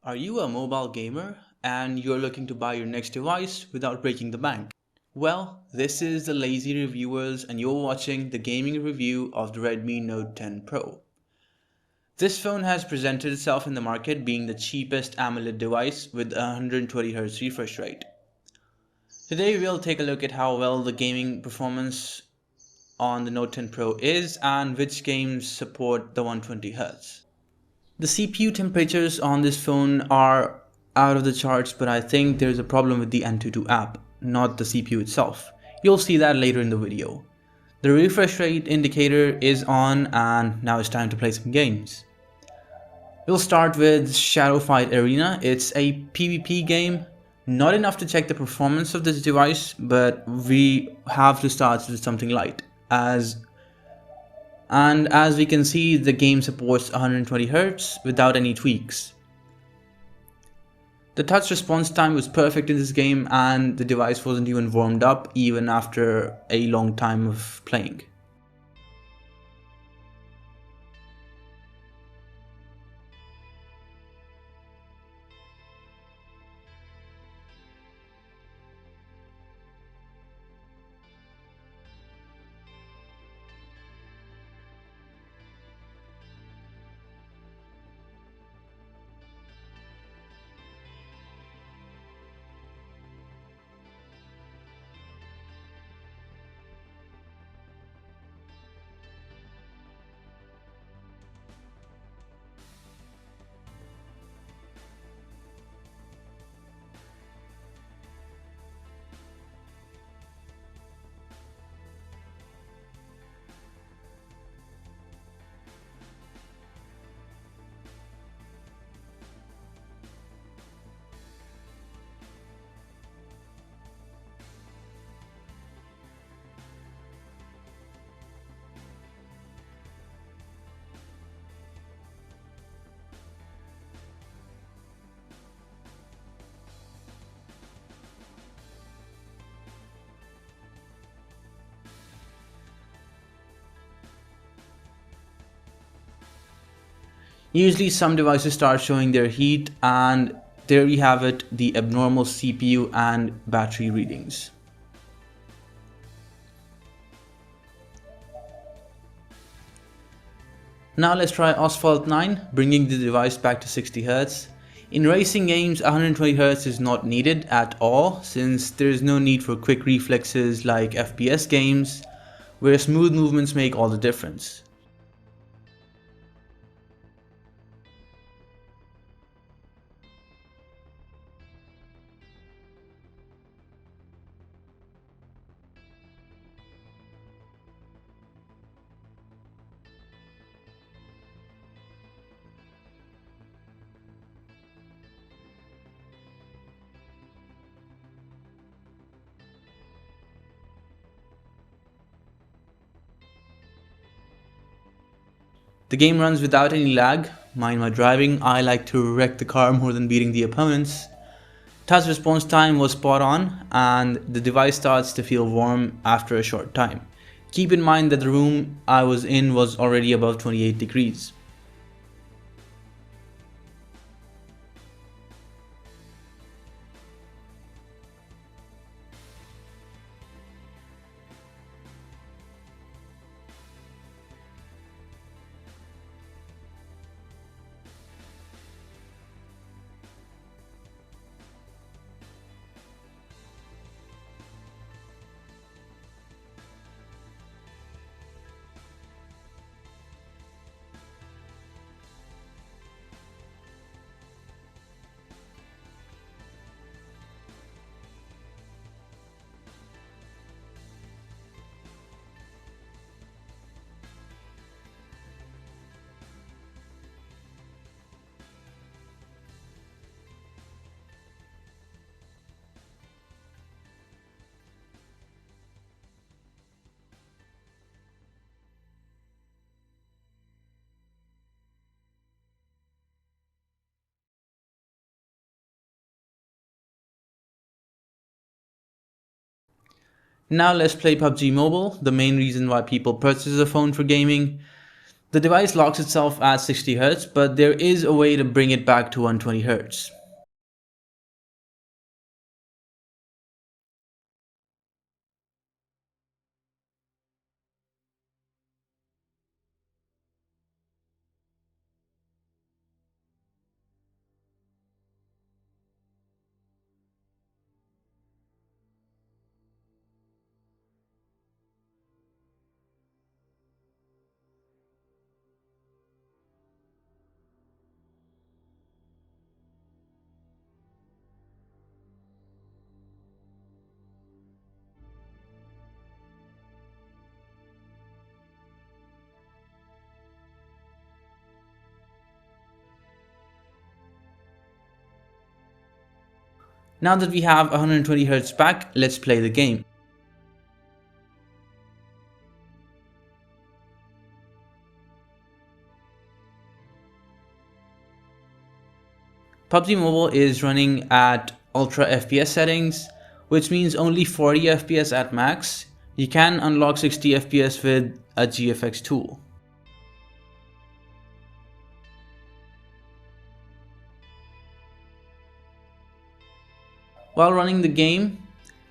Are you a mobile gamer and you're looking to buy your next device without breaking the bank? Well, this is the Lazy Reviewers and you're watching the gaming review of the Redmi Note 10 Pro. This phone has presented itself in the market being the cheapest AMOLED device with a 120Hz refresh rate. Today we'll take a look at how well the gaming performance on the Note 10 Pro is and which games support the 120Hz. The CPU temperatures on this phone are out of the charts, but I think there's a problem with the Antutu app, not the CPU itself. You'll see that later in the video. The refresh rate indicator is on and now it's time to play some games. We'll start with Shadow Fight Arena. It's a PvP game, not enough to check the performance of this device, but we have to start with something light. As we can see, the game supports 120Hz without any tweaks. The touch response time was perfect in this game and the device wasn't even warmed up even after a long time of playing. Usually some devices start showing their heat, and there we have it, the abnormal CPU and battery readings. Now let's try Asphalt 9, bringing the device back to 60Hz. In racing games, 120Hz is not needed at all, since there is no need for quick reflexes like FPS games, where smooth movements make all the difference. The game runs without any lag. Mind my driving, I like to wreck the car more than beating the opponents. Touch response time was spot on and the device starts to feel warm after a short time. Keep in mind that the room I was in was already above 28 degrees. Now let's play Pubg Mobile, the main reason why people purchase a phone for gaming. The device locks itself at 60 Hz, but there is a way to bring it back to 120 Hz. Now that we have 120 Hz back, let's play the game. Pubg Mobile is running at ultra FPS settings, which means only 40 FPS at max. You can unlock 60 FPS with a GFX tool. While running the game,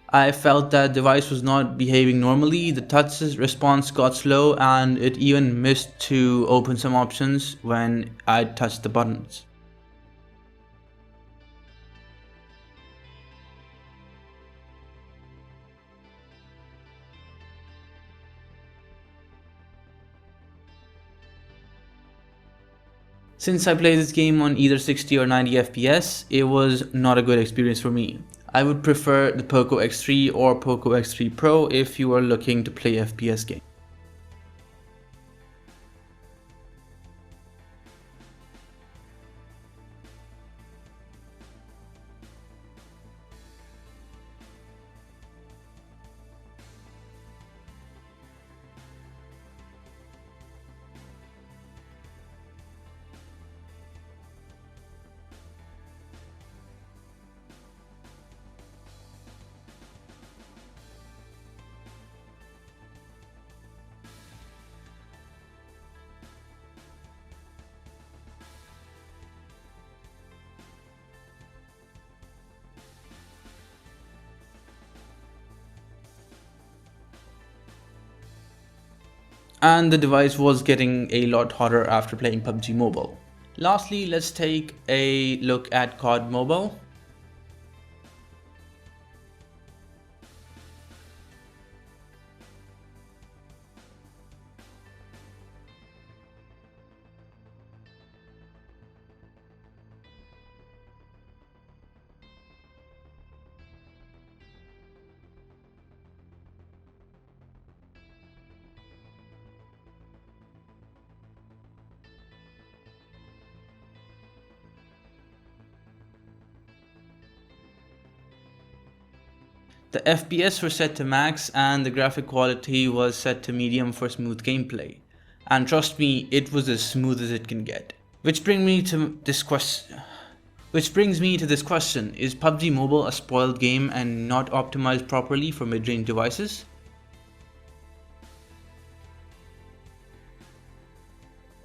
I felt that the device was not behaving normally. The touch response got slow and it even missed to open some options when I touched the buttons. Since I played this game on either 60 or 90 FPS, it was not a good experience for me. I would prefer the Poco X3 or Poco X3 Pro if you are looking to play FPS games. And the device was getting a lot hotter after playing Pubg Mobile. Lastly, let's take a look at COD Mobile. The FPS were set to max and the graphic quality was set to medium for smooth gameplay. And trust me, it was as smooth as it can get. Which brings me to this question. Is Pubg Mobile a spoiled game and not optimized properly for mid-range devices?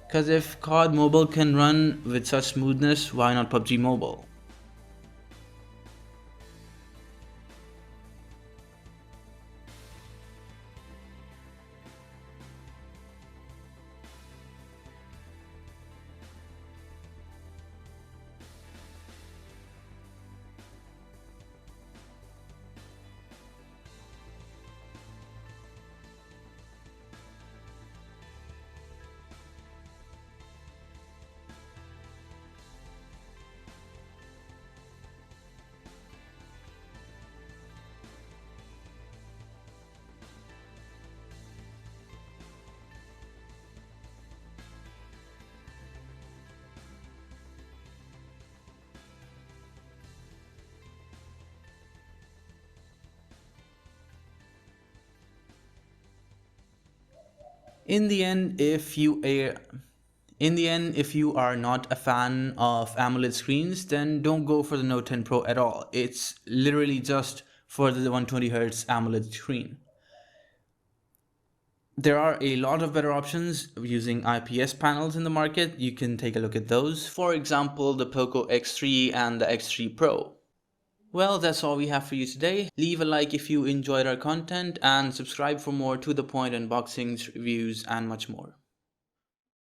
Because if COD Mobile can run with such smoothness, why not Pubg Mobile? In the end, if you are not a fan of AMOLED screens, then don't go for the Note 10 Pro at all. It's literally just for the 120 Hz AMOLED screen. There are a lot of better options using IPS panels in the market. You can take a look at those. For example, the Poco X3 and the X3 Pro. Well, that's all we have for you today. Leave a like if you enjoyed our content and subscribe for more to the point unboxings, reviews, and much more.